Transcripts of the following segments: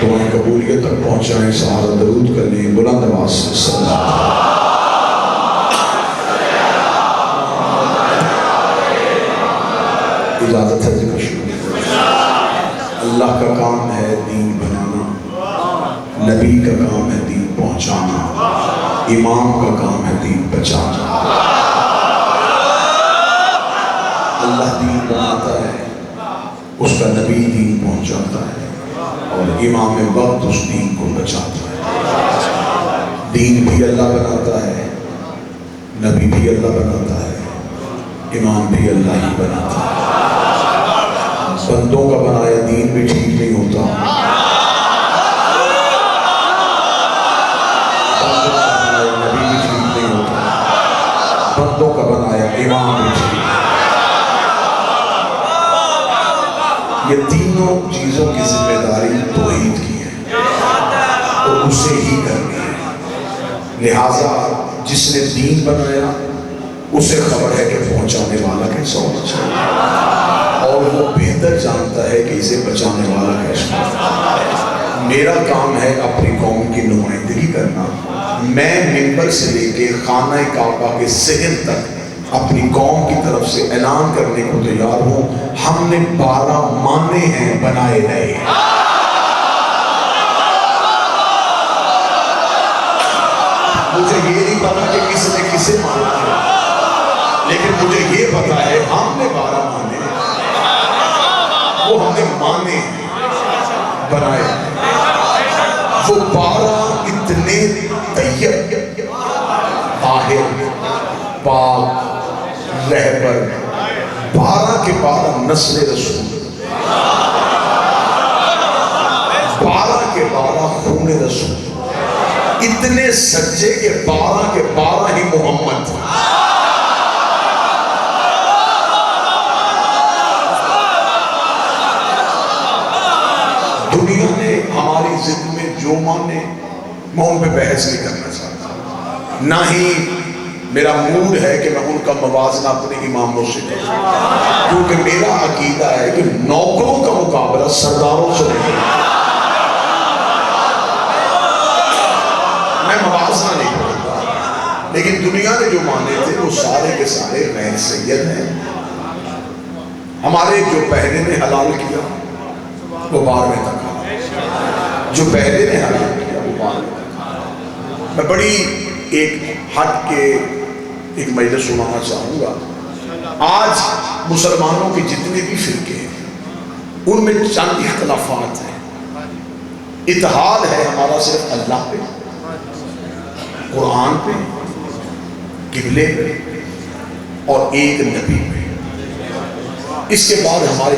دعائیں قبولیت تک پہنچائیں، سہارا درود کر لیں بلند آواز سے صلی اللہ۔ اجازت ہے ذکر شروع۔ اللہ کا کام ہے دین بنانا، نبی کا کام ہے دین پہنچانا، امام کا کام ہے دین بچانا۔ اللہ دین بناتا ہے، اس کا نبی دین پہنچاتا ہے، اور امام وقت اس دین کو بچاتا ہے۔ دین بھی اللہ بناتا ہے، نبی بھی اللہ بناتا ہے، امام بھی اللہ ہی بناتا ہے۔ بندوں کا بنایا دین بھی ٹھیک نہیں ہوتا، بندوں کا بنایا نبی بھی ٹھیک نہیں ہوتا، بندوں کا بنایا امام بھی ٹھیک۔ یہ تینوں چیزوں کی ذمہ داری توحید کی ہے اور اسے ہی کرنی ہے۔ لہٰذا جس نے دین بنایا اسے خبر ہے کہ پہنچانے والا کیسا ہونا چاہیے، اور وہ بہتر جانتا ہے کہ اسے بچانے والا کیسا ہونا چاہیے۔ میرا کام ہے اپنی قوم کی نمائندگی کرنا۔ میں ممبر سے لے کے خانہ کعبہ کے صحن تک اپنی قوم کی طرف سے اعلان کرنے کو تیار ہوں، ہم نے 12 مانے ہیں بنائے نئے۔ مجھے یہ نہیں پتا کہ کس نے کسے مانا ہے، لیکن مجھے یہ پتا ہے ہم نے 12 مانے، وہ ہم نے مانے بنائے۔ وہ 12 اتنے طیب، طاہر، پاک، رہبر، 12 کے 12 نسل رسول، 12 کے 12 خون رسول، اتنے سچے کہ 12 کے 12 ہی محمد۔ دنیا نے ہماری ضد میں جو مانے میں ان پہ بحث نہیں کرنا چاہتا، نہ ہی میرا موڈ ہے کہ میں ان کا موازنہ اپنے اماموں سے کروں، کیونکہ میرا عقیدہ ہے کہ نوکروں کا مقابلہ سرداروں سے نہیں، میں موازنہ نہیں کرتا۔ لیکن دنیا نے جو مانے تھے وہ سارے کے سارے غیر سید ہیں۔ ہمارے جو پہلے نے حلال کیا وہ 12ویں تک حلال، جو پہلے نے حلال کیا وہ 12ویں تک حلال۔ میں بڑی ایک ہٹ کے ایک مجلس سنانا چاہوں گا۔ آج مسلمانوں کے جتنے بھی فرقے ہیں ان میں چند اختلافات ہیں، اتحاد ہے ہمارا صرف اللہ پہ، قرآن پہ، قبلے پہ اور ایک نبی پہ۔ اس کے بعد ہمارے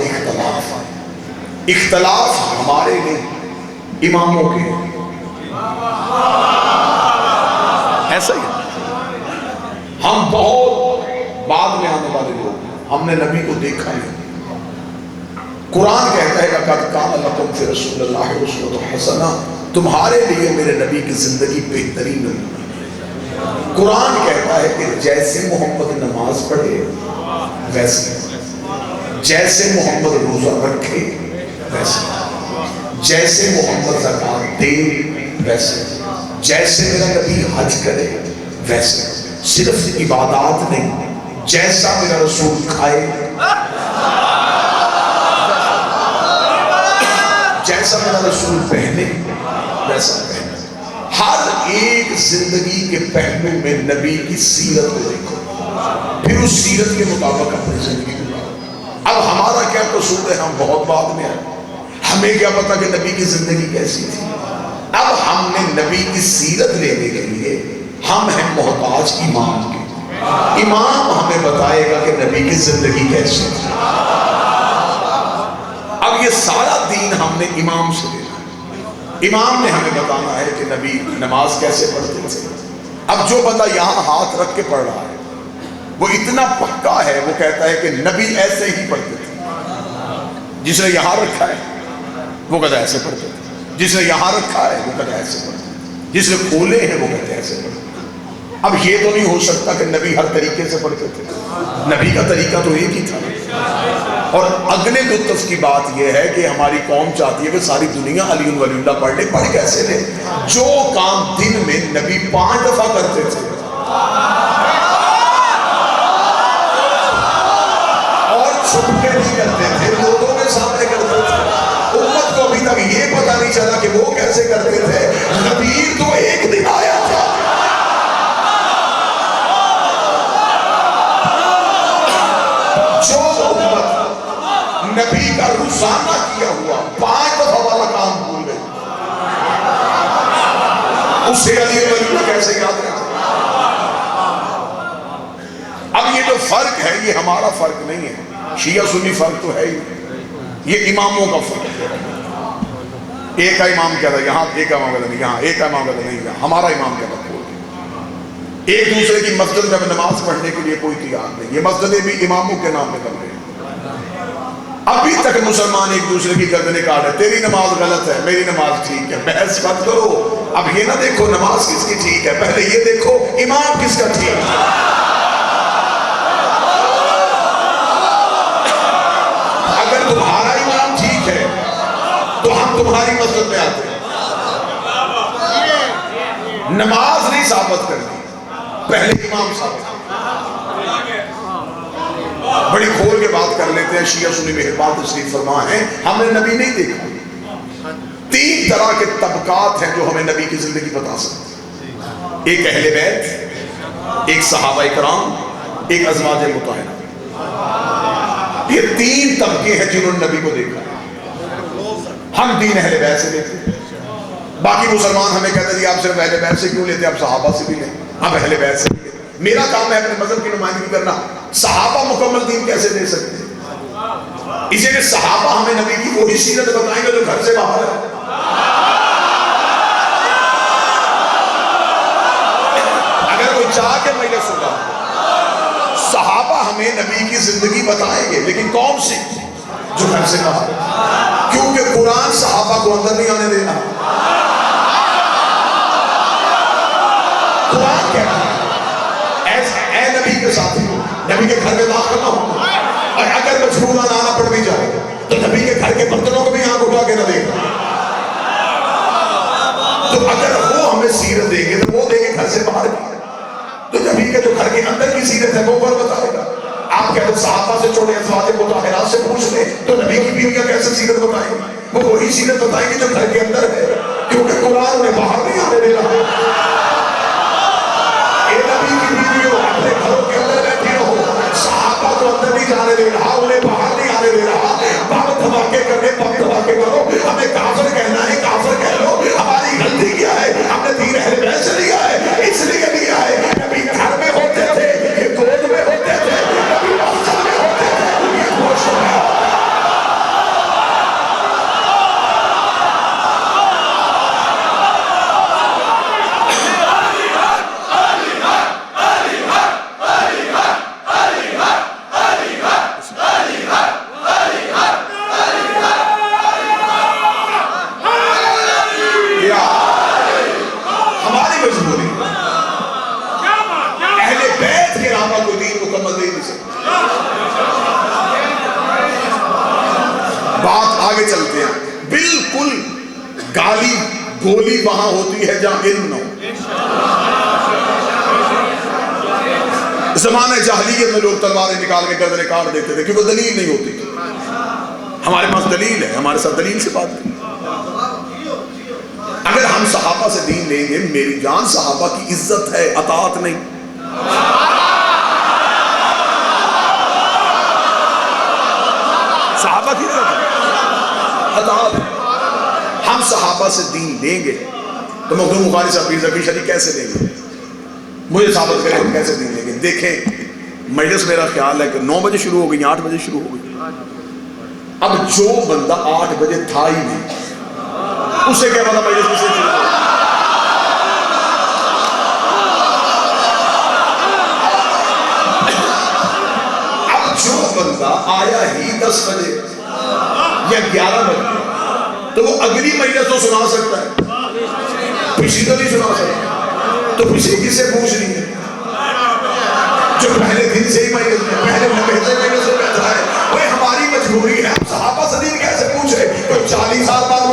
اختلاف ہمارے لیے اماموں کے، ایسا ہی ہم بہت بعد میں آنے والے لوگ ہیں، ہم نے نبی کو دیکھا نہیں۔ قرآن کہتا ہے لَقَدْ كَانَ لَكُمْ فِي رَسُولِ اللَّهِ أُسْوَةٌ حَسَنَةٌ، تمہارے لیے میرے نبی کی زندگی بہترین نمونہ۔ قرآن کہتا ہے کہ جیسے محمد نماز پڑھے ویسے، جیسے محمد روزہ رکھے ویسے، جیسے محمد زکوٰۃ دے ویسے، جیسے میرا نبی حج کرے ویسے۔ صرف عبادات نہیں، جیسا میرا رسول کھائے، جیسا میرا رسول پہنے ویسا پہنے۔ ہر ایک زندگی کے پہلو میں نبی کی سیرت کو دیکھو، پھر اس سیرت کے مطابق اپنی زندگی گزارو۔ اب ہمارا کیا قصور ہے، ہم بہت بعد میں آئے، ہمیں کیا پتا کہ نبی کی زندگی کیسی تھی۔ اب ہم نے نبی کی سیرت لینے کے لیے ہم ہیں محتاج امام کے، امام ہمیں بتائے گا کہ نبی کی زندگی کیسی تھی۔ اب یہ سارا دین ہم نے امام سے لینا ہے، امام نے ہمیں بتانا ہے کہ نبی نماز کیسے پڑھتے تھے۔ اب جو بندہ یہاں ہاتھ رکھ کے پڑھ رہا ہے وہ اتنا پکا ہے، وہ کہتا ہے کہ نبی ایسے ہی پڑھتے تھے۔ جس نے یہاں رکھا ہے وہ کہتا ہے ایسے پڑھتے تھے، جس نے یہاں رکھا ہے وہ کہتا ہے ایسے پڑھتے تھے، جس نے کھولے ہیں وہ کہتے ہیں ایسے پڑھتے تھے۔ اب یہ تو نہیں ہو سکتا کہ نبی ہر طریقے سے پڑھتے تھے، نبی کا طریقہ تو ایک ہی تھا۔ اور اگلے لطف کی بات یہ ہے کہ ہماری قوم چاہتی ہے کہ ساری دنیا علی ولی اللہ پڑھ لے. پڑھ کیسے لے؟ جو کام دن میں نبی 5 دفعہ کرتے تھے اور چھپ کے نہیں کرتے تھے, لوگوں کے سامنے کرتے تھے. امت کو ابھی تک یہ پتہ نہیں چلا کہ وہ کیسے کرتے تھے. نبی تو ایک دن آیا تھا, جو امت نبی کا روزانہ کیا ہوا 5 دفعہ والا کام بھول گئی, اسے علی ولی اللہ کیسے یاد رکھتے؟ اب یہ جو فرق ہے یہ ہمارا فرق نہیں ہے, شیعہ سنی فرق تو ہے ہی, یہ اماموں کا فرق ہے. ایک کا امام کہتا ہے یہاں, ایک کا امام کہتا نہیں یہاں, ایک کا امام کہتا نہیں یہاں. ہمارا امام کہتا ہے ایک دوسرے کی مسجد میں نماز پڑھنے کے لیے کوئی تیار نہیں. یہ مسجدیں بھی اماموں کے نام پہ بن رہی ہیں. ابھی تک مسلمان ایک دوسرے کی گردنیں کاٹ رہے, تیری نماز غلط ہے, میری نماز ٹھیک ہے. بحث مت کرو. اب یہ نہ دیکھو نماز کس کی ٹھیک ہے, پہلے یہ دیکھو امام کس کا ٹھیک ہے. اگر تمہارا امام ٹھیک ہے تو ہم تمہاری مسجد میں آتے ہیں. نماز نہیں ثابت کرنی, پہلے امام ثابت کرنی. بڑی کھول کے بات کر لیتے ہیں. شیعہ سنی مہربان تشریف فرما ہے, ہم نے نبی نہیں دیکھا. 3 طرح کے طبقات ہیں جو ہمیں نبی کی زندگی بتا سکتے ہیں. ایک اہل بیت, ایک صحابہ کرام, ایک ازواج مطہرہ. یہ 3 طبقے ہیں جنہوں نے نبی کو دیکھا. ہم دین اہل بیت سے لیتے ہیں. باقی مسلمان ہمیں کہتے ہیں آپ صرف اہل بیت سے کیوں لیتے ہیں, آپ صحابہ سے بھی لیں. ہم اہل بیت سے بھی لیں. میرا کام ہے اپنے مذہب کی نمائندگی کرنا. صحابہ مکمل دین کیسے دے سکتے ہیں؟ اسے کہ صحابہ ہمیں نبی کی وہی سیرت بتائیں گے جو گھر سے باہر ہے. اگر کوئی چاہ کے مجلس ہوگا, صحابہ ہمیں نبی کی زندگی بتائیں گے, لیکن کون سی؟ جو گھر سے باہر ہے. کیونکہ قرآن صحابہ کو اندر نہیں آنے دینا. قرآن کہتا ہے اے نبی کے ساتھی ہو, نبی کے گھر میں داخل نہ ہو, اور اگر مجبورانہ آنا پڑ بھی جائے تو نبی کے گھر کے برتنوں کو بھی آنکھ اٹھا کے نہ دیکھنا. تو اگر وہ ہمیں سیرت دیں گے تو وہ دیں گے گھر سے باہر کی, تو نبی کے جو گھر کے اندر کی سیرت ہے وہ پر بتائے گا. آپ کہتے ہیں صحابہ سے چھوڑے, ازواج مطہرات سے پوچھ لیں تو نبی کی بیویاں کیسے سیرت بتائیں گی؟ وہ وہی سیرت بتائیں گی جو گھر کے اندر ہے, کیونکہ قرآن انہیں باہر نہیں آنے دے رہا. اے نبی کی بیویوں, اپنے گھروں کے اندر بیٹھی رہو. صحابہ کو اندر نہیں جانے دے رہا, انہیں باہر نہیں آنے دے رہا. بم دھماکے کرنے, بم دھماکے کرو, ہمیں کافر کہنا ہے, کافر کہہ لو. ہماری غلطی کیا ہے؟ ہم نے دین اہل بیت سے لیا ہے, اس لیے لیا ہے. نبی گھر میں ہوتے تھے, یہ گود میں ہوتے تھے, نبی مسجد میں ہوتے تھے, یہ گوشت میں. آگے چلتے ہیں. بالکل گالی گولی وہاں ہوتی ہے جہاں علم نہ ہو. زمانہ جاہلیت میں لوگ تلواریں نکال کے گردنیں کاٹ دیتے تھے کیونکہ دلیل نہیں ہوتی تھی. ہمارے پاس دلیل ہے, ہمارے ساتھ دلیل سے بات کریں. اگر ہم صحابہ سے دین لیں گے, میری جان صحابہ کی عزت ہے, اطاعت نہیں. صحابہ کی عزت ہے, ہم صحابہ سے دین لیں گے تو مخدوم بخاری صاحب کی ذکی شریف کیسے لیں گے؟ مجھے ثابت کریں ہم کیسے دین لیں گے. دیکھیں مجلس میرا خیال ہے کہ 9 بجے شروع ہو گئی, 8 بجے شروع ہو گئی. اب جو بندہ 8 بجے تھا ہی نہیں, اسے کیا پتا مجلس کس سے شروع ہو. اب جو بندہ آیا ہی 10 بجے یا 11 بجے تو وہ اگلی مجلس تو سنا سکتا ہے, پچھلی تو نہیں سنا سکتا. تو پچھلی کس سے پوچھ رہی ہے؟ جو پہلے دن سے ہی مجلس میں, پہلے مجلس میں بیٹھا ہے. وہ ہماری کوئی 40 سال بعد